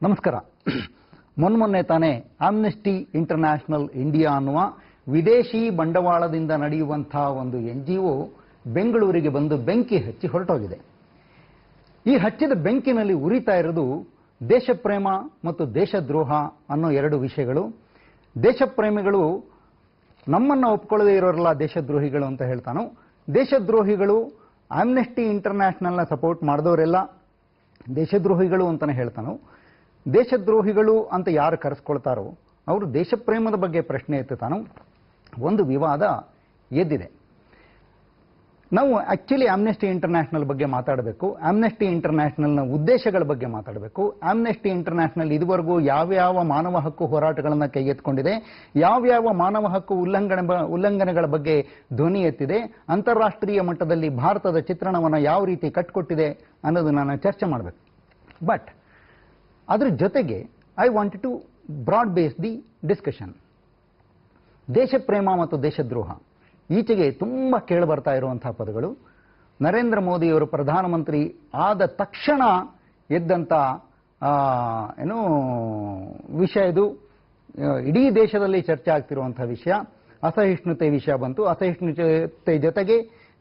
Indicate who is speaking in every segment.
Speaker 1: ನಮಸ್ಕಾರ. ಮೊನ್ನೆ ತಾನೇ ಆಮ್ನೆಸ್ಟಿ ಇಂಟರ್ನ್ಯಾಷನಲ್ ಇಂಡಿಯಾ ಅನ್ನುವ ವಿದೇಶಿ ಬಂಡವಾಳದಿಂದ ನಡೆಯುವಂತಹ ಒಂದು NGO ಬೆಂಗಳೂರಿಗೆ ಬಂದು ಬೆಂಕಿ ಹಚ್ಚಿ ಹೊರಟೋಗಿದೆ. ಈ ಹಚ್ಚಿದ ಬೆಂಕಿನಲ್ಲಿ ಉರಿತಾ ಇರೋದು ದೇಶಪ್ರೇಮ ಮತ್ತು ದೇಶದ್ರೋಹ ಅನ್ನೋ ಎರಡು ವಿಷಯಗಳು. ದೇಶಪ್ರೇಮಿಗಳು ನಮ್ಮನ್ನು ಒಪ್ಕೊಳ್ಳದೇ ಇರೋರಲ್ಲ ದೇಶದ್ರೋಹಿಗಳು ಅಂತ ಹೇಳ್ತಾನೋ, ದೇಶದ್ರೋಹಿಗಳು ಆಮ್ನೆಸ್ಟಿ ಇಂಟರ್ನ್ಯಾಷನಲ್ನ ಸಪೋರ್ಟ್ ಮಾಡಿದವರೆಲ್ಲ ದೇಶದ್ರೋಹಿಗಳು ಅಂತಾನೆ ಹೇಳ್ತಾನೋ. ದೇಶದ್ರೋಹಿಗಳು ಅಂತ ಯಾರು ಕರೆಸ್ಕೊಳ್ತಾರೋ ಅವರು ದೇಶಪ್ರೇಮದ ಬಗ್ಗೆ ಪ್ರಶ್ನೆ ಎತ್ತುತ್ತಾನೋ. ಒಂದು ವಿವಾದ ಎದ್ದಿದೆ. ನಾವು ಆಕ್ಚುಲಿ ಆಮ್ನೆಸ್ಟಿ ಇಂಟರ್ನ್ಯಾಷನಲ್ ಬಗ್ಗೆ ಮಾತಾಡಬೇಕು. ಆಮ್ನೆಸ್ಟಿ ಇಂಟರ್ನ್ಯಾಷನಲ್ನ ಉದ್ದೇಶಗಳ ಬಗ್ಗೆ ಮಾತಾಡಬೇಕು. ಆಮ್ನೆಸ್ಟಿ ಇಂಟರ್ನ್ಯಾಷನಲ್ ಇದುವರೆಗೂ ಯಾವ್ಯಾವ ಮಾನವ ಹಕ್ಕು ಹೋರಾಟಗಳನ್ನು ಕೈಗೆತ್ತಿಕೊಂಡಿದೆ, ಯಾವ್ಯಾವ ಮಾನವ ಹಕ್ಕು ಉಲ್ಲಂಘನೆಗಳ ಬಗ್ಗೆ ಧ್ವನಿ ಎತ್ತಿದೆ, ಅಂತಾರಾಷ್ಟ್ರೀಯ ಮಟ್ಟದಲ್ಲಿ ಭಾರತದ ಚಿತ್ರಣವನ್ನು ಯಾವ ರೀತಿ ಕಟ್ಟಿಕೊಟ್ಟಿದೆ ಅನ್ನೋದನ್ನ ನಾನು ಚರ್ಚೆ ಮಾಡಬೇಕು. ಬಟ್ ಅದರ ಜೊತೆಗೆ I wanted to broad base the discussion. ದೇಶಪ್ರೇಮ ಮತ್ತು ದೇಶದ್ರೋಹ ಈಚೆಗೆ ತುಂಬ ಕೇಳಿಬರ್ತಾ ಇರುವಂತಹ ಪದಗಳು. ನರೇಂದ್ರ ಮೋದಿಯವರು ಪ್ರಧಾನಮಂತ್ರಿ ಆದ ತಕ್ಷಣ ಎದ್ದಂಥ ವಿಷಯ ಇದು. ಇಡೀ ದೇಶದಲ್ಲಿ ಚರ್ಚೆ ಆಗ್ತಿರುವಂತಹ ವಿಷಯ. ಅಸಹಿಷ್ಣುತೆ ವಿಷಯ ಬಂತು, ಅಸಹಿಷ್ಣುತೆ ಜೊತೆಗೆ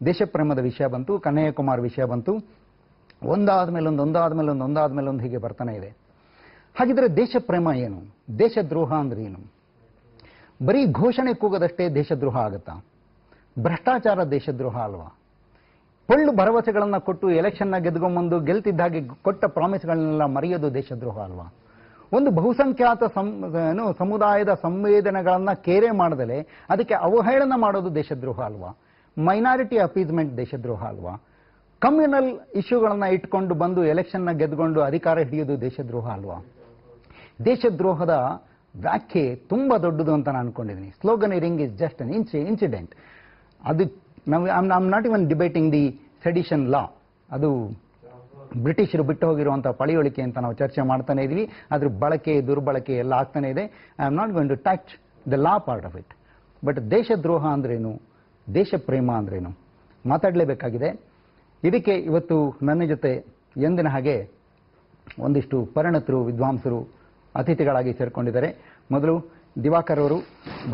Speaker 1: ದೇಶಪ್ರೇಮದ ವಿಷಯ ಬಂತು, ಕನ್ಯಾಕುಮಾರಿ ವಿಷಯ ಬಂತು. ಒಂದಾದ ಮೇಲೊಂದು ಹೀಗೆ ಬರ್ತಾನೆ ಇದೆ. ಹಾಗಿದ್ರೆ ದೇಶಪ್ರೇಮ ಏನು, ದೇಶದ್ರೋಹ ಅಂದ್ರೆ ಏನು? ಬರೀ ಘೋಷಣೆ ಕೂಗದಷ್ಟೇ ದೇಶದ್ರೋಹ ಆಗುತ್ತಾ? ಭ್ರಷ್ಟಾಚಾರ ದೇಶದ್ರೋಹ ಅಲ್ವಾ? ಪೊಳ್ಳು ಭರವಸೆಗಳನ್ನು ಕೊಟ್ಟು ಎಲೆಕ್ಷನ್ನ ಗೆದ್ಕೊಂಡ್ಬಂದು ಗೆಲ್ತಿದ್ದಾಗೆ ಕೊಟ್ಟ ಪ್ರಾಮಿಸ್ಗಳನ್ನೆಲ್ಲ ಮರೆಯೋದು ದೇಶದ್ರೋಹ ಅಲ್ವಾ? ಒಂದು ಬಹುಸಂಖ್ಯಾತ ಸಮುದಾಯದ ಸಂವೇದನೆಗಳನ್ನ ಕೇರೆ ಮಾಡದಲೆ ಅದಕ್ಕೆ ಅವಹೇಳನ ಮಾಡೋದು ದೇಶದ್ರೋಹ ಅಲ್ವಾ? ಮೈನಾರಿಟಿ ಅಪೀಸ್ಮೆಂಟ್ ದೇಶದ್ರೋಹ ಅಲ್ವಾ? ಕಮ್ಯುನಲ್ ಇಶ್ಯೂಗಳನ್ನ ಇಟ್ಕೊಂಡು ಬಂದು ಎಲೆಕ್ಷನ್ನ ಗೆದ್ಕೊಂಡು ಅಧಿಕಾರ ಹಿಡಿಯೋದು ದೇಶದ್ರೋಹ ಅಲ್ವಾ? ದೇಶದ್ರೋಹದ ವ್ಯಾಖ್ಯೆ ತುಂಬಾ ದೊಡ್ಡದು ಅಂತ ನಾನು ಅನ್ಕೊಂಡಿದ್ದೀನಿ. Sloganeering is just an incident. ಅದು I'm not even debating the sedition law. ಅದು ಬ್ರಿಟಿಷರು ಬಿಟ್ಟು ಹೋಗಿರುವಂತಹ ಪಳಿಯೋಳಿಕೆ ಅಂತ ನಾವು ಚರ್ಚೆ ಮಾಡ್ತಾನೆ ಇದೀವಿ. ಅದ್ರ ಬಳಕೆ ದುರ್ಬಳಕೆ ಎಲ್ಲ ಆಗ್ತಾನೆ ಇದೆ. I am not going to touch the law part of it. But ದೇಶದ್ರೋಹ ಅಂದ್ರೇನು, ದೇಶಪ್ರೇಮ ಅಂದ್ರೇನು ಮಾತಾಡಲೇಬೇಕಾಗಿದೆ. ಇದಕ್ಕೆ ಇವತ್ತು ನನ್ನ ಜೊತೆ ಎಂದಿನ ಹಾಗೆ ಒಂದಿಷ್ಟು ಪರಿಣತರು, ವಿದ್ವಾಂಸರು ಅತಿಥಿಗಳಾಗಿ ಸೇರ್ಕೊಂಡಿದ್ದಾರೆ. ಮೊದಲು ದಿವಾಕರ್ ಅವರು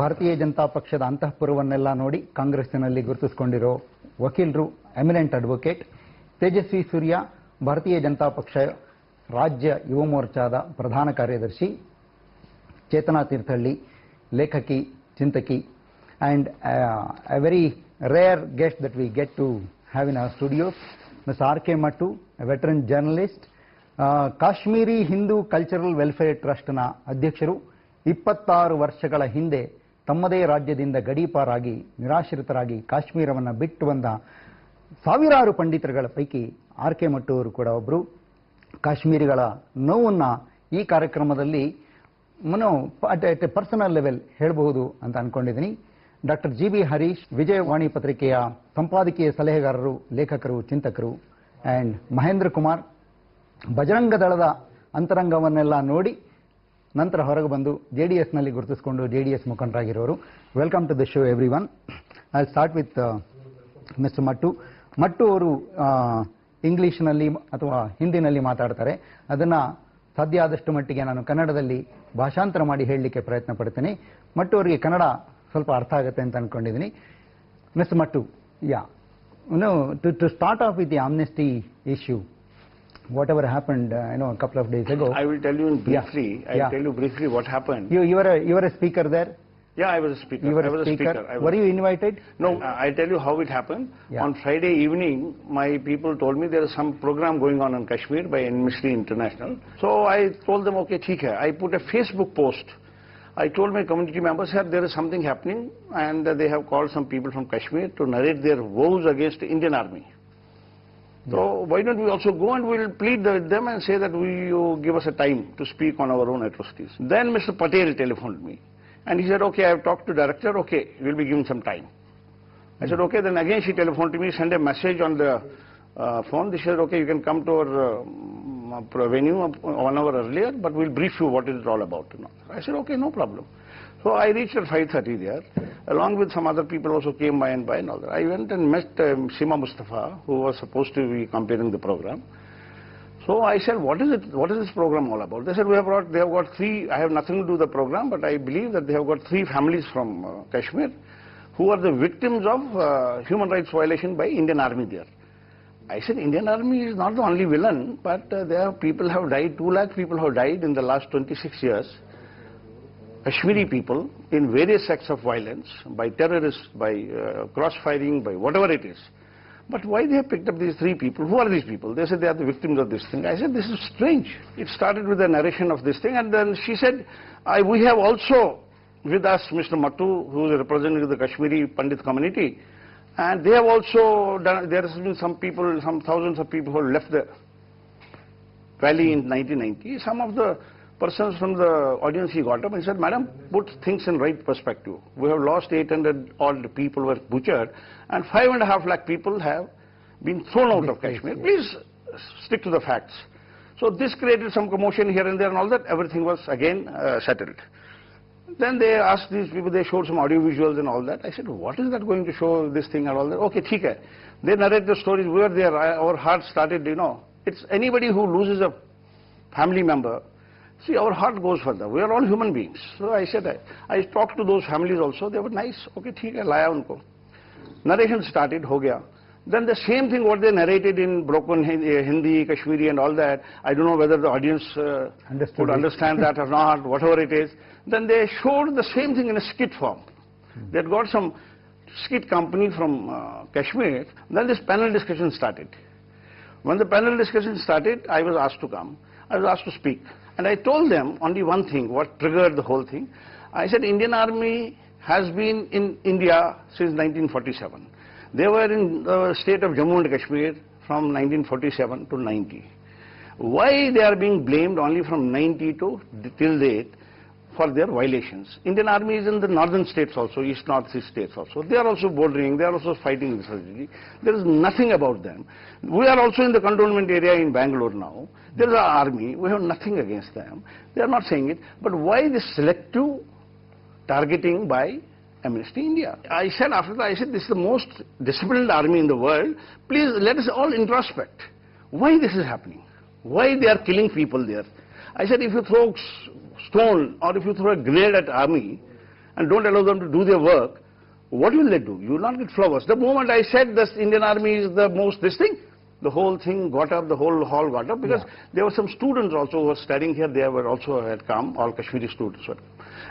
Speaker 1: ಭಾರತೀಯ ಜನತಾ ಪಕ್ಷದ ಅಂತಃಪುರವನ್ನೆಲ್ಲ ನೋಡಿ ಕಾಂಗ್ರೆಸ್ಸಿನಲ್ಲಿ ಗುರುತಿಸಿಕೊಂಡಿರೋ ವಕೀಲರು, ಎಮಿನೆಂಟ್ ಅಡ್ವೊಕೇಟ್. ತೇಜಸ್ವಿ ಸೂರ್ಯ ಭಾರತೀಯ ಜನತಾ ಪಕ್ಷ ರಾಜ್ಯ ಯುವ ಮೋರ್ಚಾದ ಪ್ರಧಾನ ಕಾರ್ಯದರ್ಶಿ. ಚೇತನಾ ತೀರ್ಥಹಳ್ಳಿ ಲೇಖಕಿ, ಚಿಂತಕಿ, and a very rare guest that we get to have in our studios, Mr. R.K. Mattu, a veteran journalist, Kashmiri Hindu cultural welfare ಟ್ರಸ್ಟ್ನ ಅಧ್ಯಕ್ಷರು. 26 ವರ್ಷಗಳ ಹಿಂದೆ ತಮ್ಮದೇ ರಾಜ್ಯದಿಂದ ಗಡೀಪಾರಾಗಿ ನಿರಾಶ್ರಿತರಾಗಿ ಕಾಶ್ಮೀರವನ್ನು ಬಿಟ್ಟು ಬಂದ ಸಾವಿರಾರು ಪಂಡಿತರುಗಳ ಪೈಕಿ R.K. ಮಟ್ಟು ಅವರು ಕೂಡ ಒಬ್ಬರು. ಕಾಶ್ಮೀರಿಗಳ ನೋವನ್ನು ಈ ಕಾರ್ಯಕ್ರಮದಲ್ಲಿ ಅಟ್ ಎ ಪರ್ಸನಲ್ ಲೆವೆಲ್ ಹೇಳಬಹುದು ಅಂತ ಅನ್ಕೊಂಡಿದ್ದೀನಿ. ಡಾಕ್ಟರ್ GB ಹರೀಶ್, ವಿಜಯವಾಣಿ ಪತ್ರಿಕೆಯ ಸಂಪಾದಕೀಯ ಸಲಹೆಗಾರರು, ಲೇಖಕರು, ಚಿಂತಕರು. ಆ್ಯಂಡ್ ಮಹೇಂದ್ರ ಕುಮಾರ್, ಬಜರಂಗ ದಳದ ಅಂತರಂಗವನ್ನೆಲ್ಲ ನೋಡಿ ನಂತರ ಹೊರಗೆ ಬಂದು JDSನಲ್ಲಿ ಗುರುತಿಸಿಕೊಂಡು JDS ಮುಖಂಡರಾಗಿರೋರು. Welcome to the show everyone. I start with mister Mattu. Mattu ಅವರು ಇಂಗ್ಲೀಷ್ನಲ್ಲಿ ಅಥವಾ ಹಿಂದಿನಲ್ಲಿ ಮಾತಾಡ್ತಾರೆ. ಅದನ್ನು ಸಾಧ್ಯ ಆದಷ್ಟು ಮಟ್ಟಿಗೆ ನಾನು ಕನ್ನಡದಲ್ಲಿ ಭಾಷಾಂತರ ಮಾಡಿ ಹೇಳಲಿಕ್ಕೆ ಪ್ರಯತ್ನ ಪಡ್ತೀನಿ. ಮಟ್ಟು ಅವರಿಗೆ ಕನ್ನಡ ಸ್ವಲ್ಪ ಅರ್ಥ ಆಗುತ್ತೆ ಅಂತ ಅನ್ಕೊಂಡಿದ್ದೀನಿ. Mister Mattu, to start off with the amnesty issue, whatever happened a couple of days ago.
Speaker 2: I will tell you briefly. I'll tell you briefly what happened.
Speaker 1: You were a speaker there?
Speaker 2: Yeah, I was a speaker.
Speaker 1: You were a speaker. Were you invited?
Speaker 2: No, I'll tell you how it happened.
Speaker 1: Yeah.
Speaker 2: On Friday evening, my people told me there is some program going on in Kashmir by Amnesty International. So I told them, okay, theek hai. I put a Facebook post. I told my community members, sir, there is something happening, and they have called some people from Kashmir to narrate their woes against the Indian Army. So why don't we also go and we'll plead with them and say that you give us a time to speak on our own atrocities. Then Mr. Patel telephoned me, and he said, okay, I have talked to director, okay, we'll be given some time. I said, okay. Then again she telephoned to me, sent a message on the phone. They said, okay, you can come to our venue 1 hour earlier, but we'll brief you what is it all about. I said, okay, no problem. So I reached at 5:30 there, along with some other people also came by and all that. I went and met Sima Mustafa, who was supposed to be comparing the program. So I said, what is it? What is this program all about? They said, they have got three, I have nothing to do with the program, but I believe that they have got three families from Kashmir who are the victims of human rights violation by Indian Army there. I said, Indian Army is not the only villain, but people have died, 2 lakh people have died in the last 26 years. Kashmiri people in various acts of violence, by terrorists, by cross-firing, by whatever it is. But why they have picked up these three people? Who are these people? They said they are the victims of this thing. I said, this is strange. It started with the narration of this thing, and then she said, we have also with us Mr. Mattu, who is representing the Kashmiri Pandit community, and they have also done, there has been some people, some thousands of people who have left the valley in 1990. Some of the persons from the audience, he got up and said, Madam, put things in right perspective. We have lost 800 odd people were butchered, and 5.5 lakh people have been thrown out of Kashmir. Please stick to the facts. So this created some commotion here and there and all that. Everything was again settled. Then they asked these people, they showed some audio visuals and all that. I said, what is that going to show, this thing and all that? Okay, theek hai. They narrate the stories. We were there. Our heart started, It's anybody who loses a family member. See, our heart goes further. We are all human beings. So I said, I talked to those families also. They were nice. Okay, theek hai, laya unko. Narration started, ho gaya. Then the same thing what they narrated in broken Hindi, Kashmiri and all that, I don't know whether the audience could understand that or not, whatever it is. Then they showed the same thing in a skit form. They had got some skit company from Kashmir. Then this panel discussion started. When the panel discussion started, I was asked to come. I was asked to speak. And I told them only one thing, what triggered the whole thing. I said, Indian Army has been in India since 1947. They were in the state of Jammu and Kashmir from 1947 to 90. Why they are being blamed only from 90 to till date for their violations? Indian Army is in the northern states also, east, northeast states also. They are also bordering, they are also fighting insurgency. There is nothing about them. We are also in the cantonment area in Bangalore now. There is an army, we have nothing against them. They are not saying it. But why this selective targeting by Amnesty India? I said after that, I said, this is the most disciplined army in the world. Please let us all introspect. Why this is happening? Why they are killing people there? I said, if you throw stone or if you throw a grenade at army and don't allow them to do their work, what will they do? You will not get flowers. The moment I said this Indian Army is the most this thing, the whole thing got up, the whole hall got up, because there were some students also who were studying here. They were also had come, all Kashmiri students were.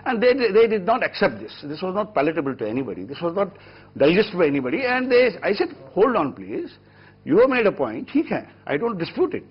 Speaker 2: And they did not accept this. This was not palatable to anybody. This was not digestible by anybody. And I said, hold on please. You have made a point. Theek hai. I don't dispute it.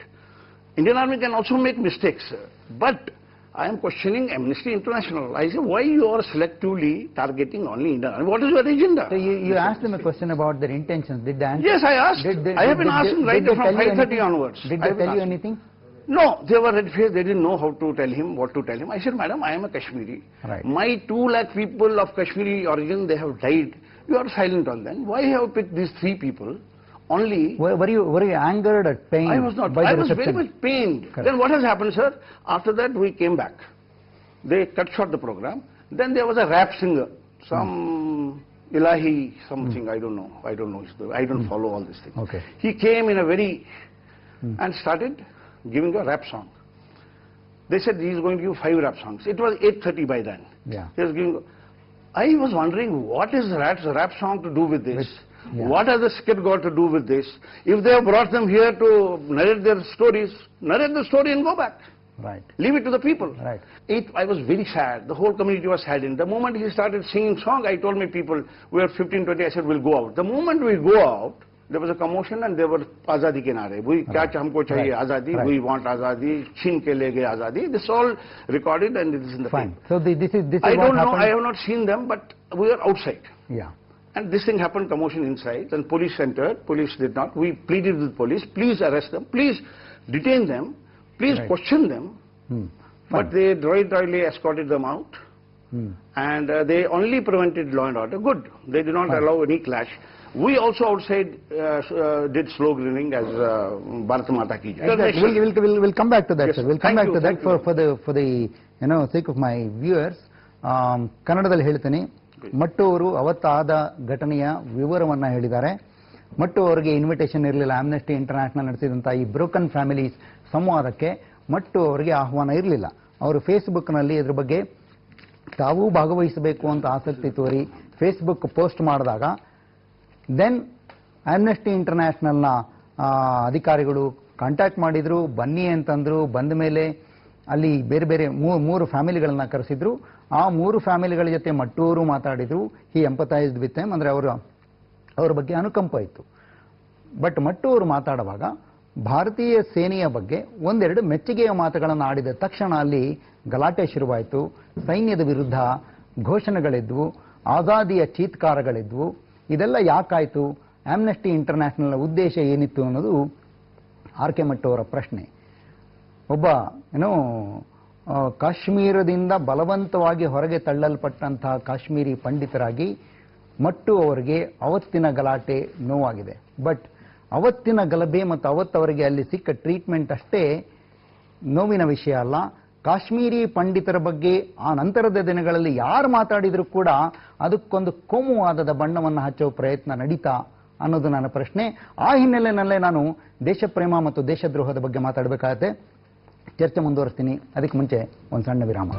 Speaker 2: Indian Army can also make mistakes. But I am questioning Amnesty International. I say, why you are selectively targeting only Indian Army? What is your agenda?
Speaker 1: So you asked them a question about their intentions. Did they answer?
Speaker 2: Yes, I asked. I have been asking right from 5:30 onwards.
Speaker 1: Did they tell you anything?
Speaker 2: No, they were red-faced. They didn't know how to tell him, what to tell him. I said, Madam, I am a Kashmiri.
Speaker 1: Right.
Speaker 2: My 2 lakh people of Kashmiri origin, they have died. You are silent on them. Why have you picked these 3 people? Only.
Speaker 1: Were you angered or pained?
Speaker 2: I was not.
Speaker 1: By
Speaker 2: I
Speaker 1: the
Speaker 2: was
Speaker 1: reception?
Speaker 2: very much pained.
Speaker 1: Correct.
Speaker 2: Then what has happened, sir? After that, we came back. They cut short the program. Then there was a rap singer, some Ilahi something. I don't know. I don't know. I don't follow all these things.
Speaker 1: Okay.
Speaker 2: He came in a very and started giving a rap song. They said he is going to give 5 rap songs. It was 8:30 by then.
Speaker 1: Yeah.
Speaker 2: He was giving. I was wondering, what is rap song to do with this? What has the skit got to do with this? If they have brought them here to narrate their stories, narrate the story and go back.
Speaker 1: Right.
Speaker 2: Leave it to the people.
Speaker 1: Right.
Speaker 2: I was very sad. The whole community was saddened. The moment he started singing song, I told my people, we are 15, 20, I said, we'll go out. The moment we go out, there was a commotion and there were Azadi ke naare. Humko chahiye Azadi, we want Azadi, Chin ke le gaye Azadi. This all recorded and it is in the
Speaker 1: Fine.
Speaker 2: paper.
Speaker 1: So this is
Speaker 2: I
Speaker 1: what
Speaker 2: don't know,
Speaker 1: happened.
Speaker 2: I have not seen them, but we are outside.
Speaker 1: Yeah.
Speaker 2: And this thing happened, commotion inside, and police entered, police did not. We pleaded with police, please arrest them, please detain them, please question them. But they dryly escorted them out. And they only prevented law and order. Good. They did not allow any clash. We also outside did slow grilling as Bharat Mata ki jai.
Speaker 1: Exactly. We'll come back to that,
Speaker 2: Yes,
Speaker 1: sir. We'll come back to that for the sake of my viewers. ಕನ್ನಡದಲ್ಲಿ ಹೇಳ್ತೀನಿ. ಮಟ್ಟು ಅವರು ಅವತ್ತಾದ ಘಟನೆಯ ವಿವರವನ್ನು ಹೇಳಿದ್ದಾರೆ. ಮಟ್ಟು ಅವರಿಗೆ invitation ಇರಲಿಲ್ಲ. Amnesty international ನಡೆಸಿದಂಥ ಈ broken families ಸಂವಾದಕ್ಕೆ ಮಟ್ಟು ಅವರಿಗೆ ಆಹ್ವಾನ ಇರಲಿಲ್ಲ. ಅವರು ಫೇಸ್ಬುಕ್ನಲ್ಲಿ ಇದ್ರ ಬಗ್ಗೆ ತಾವೂ ಭಾಗವಹಿಸಬೇಕು ಅಂತ ಆಸಕ್ತಿ ತೋರಿ ಫೇಸ್ಬುಕ್ ಪೋಸ್ಟ್ ಮಾಡಿದಾಗ ದೆನ್ ಆಮ್ನೆಸ್ಟಿ ಇಂಟರ್ನ್ಯಾಷನಲ್ನ ಅಧಿಕಾರಿಗಳು ಕಾಂಟ್ಯಾಕ್ಟ್ ಮಾಡಿದ್ರು, ಬನ್ನಿ ಅಂತಂದ್ರು. ಬಂದ ಮೇಲೆ ಅಲ್ಲಿ ಬೇರೆ ಬೇರೆ ಮೂರು ಫ್ಯಾಮಿಲಿಗಳನ್ನ ಕರೆಸಿದ್ರು. ಆ 3 ಫ್ಯಾಮಿಲಿಗಳ ಜೊತೆ ಮಟ್ಟೂರು ಮಾತಾಡಿದ್ರು. ಹಿ ಎಂಪಥೈಸ್ಡ್ ವಿತ್ ದೆಮ್, ಅಂದರೆ ಅವ್ರ ಬಗ್ಗೆ ಅನುಕಂಪ ಇತ್ತು. ಬಟ್ ಮಟ್ಟೂರು ಮಾತಾಡುವಾಗ ಭಾರತೀಯ ಸೇನೆಯ ಬಗ್ಗೆ ಒಂದೆರಡು ಮೆಚ್ಚುಗೆಯ ಮಾತುಗಳನ್ನು ಆಡಿದ ತಕ್ಷಣ ಅಲ್ಲಿ ಗಲಾಟೆ ಶುರುವಾಯಿತು. ಸೈನ್ಯದ ವಿರುದ್ಧ ಘೋಷಣೆಗಳಿದ್ವು, ಆಜಾದಿಯ ಚೀತ್ಕಾರಗಳಿದ್ವು. ಇದೆಲ್ಲ ಯಾಕಾಯಿತು? ಆಮ್ನೆಸ್ಟಿ ಇಂಟರ್ನ್ಯಾಷನಲ್ನ ಉದ್ದೇಶ ಏನಿತ್ತು ಅನ್ನೋದು ಆರ್ ಕೆ ಮಟ್ಟು ಅವರ ಪ್ರಶ್ನೆ. ಒಬ್ಬ ಕಾಶ್ಮೀರದಿಂದ ಬಲವಂತವಾಗಿ ಹೊರಗೆ ತಳ್ಳಲ್ಪಟ್ಟಂತಹ ಕಾಶ್ಮೀರಿ ಪಂಡಿತರಾಗಿ ಮಟ್ಟು ಅವರಿಗೆ ಅವತ್ತಿನ ಗಲಾಟೆ ನೋವಾಗಿದೆ. ಬಟ್ ಅವತ್ತಿನ ಗಲಭೆ ಮತ್ತು ಅವತ್ತವರಿಗೆ ಅಲ್ಲಿ ಸಿಕ್ಕ ಟ್ರೀಟ್ಮೆಂಟ್ ಅಷ್ಟೇ ನೋವಿನ ವಿಷಯ ಅಲ್ಲ. ಕಾಶ್ಮೀರಿ ಪಂಡಿತರ ಬಗ್ಗೆ ಆ ನಂತರದ ದಿನಗಳಲ್ಲಿ ಯಾರು ಮಾತಾಡಿದರೂ ಕೂಡ ಅದಕ್ಕೊಂದು ಕೋಮುವಾದದ ಬಣ್ಣವನ್ನು ಹಚ್ಚುವ ಪ್ರಯತ್ನ ನಡೀತಾ ಅನ್ನೋದು ನನ್ನ ಪ್ರಶ್ನೆ. ಆ ಹಿನ್ನೆಲೆಯಲ್ಲೇ ನಾನು ದೇಶಪ್ರೇಮ ಮತ್ತು ದೇಶದ್ರೋಹದ ಬಗ್ಗೆ ಮಾತಾಡಬೇಕಾಗತ್ತೆ. ಚರ್ಚೆ ಮುಂದುವರಿಸ್ತೀನಿ. ಅದಕ್ಕೆ ಮುಂಚೆ ಒಂದು ಸಣ್ಣ ವಿರಾಮ.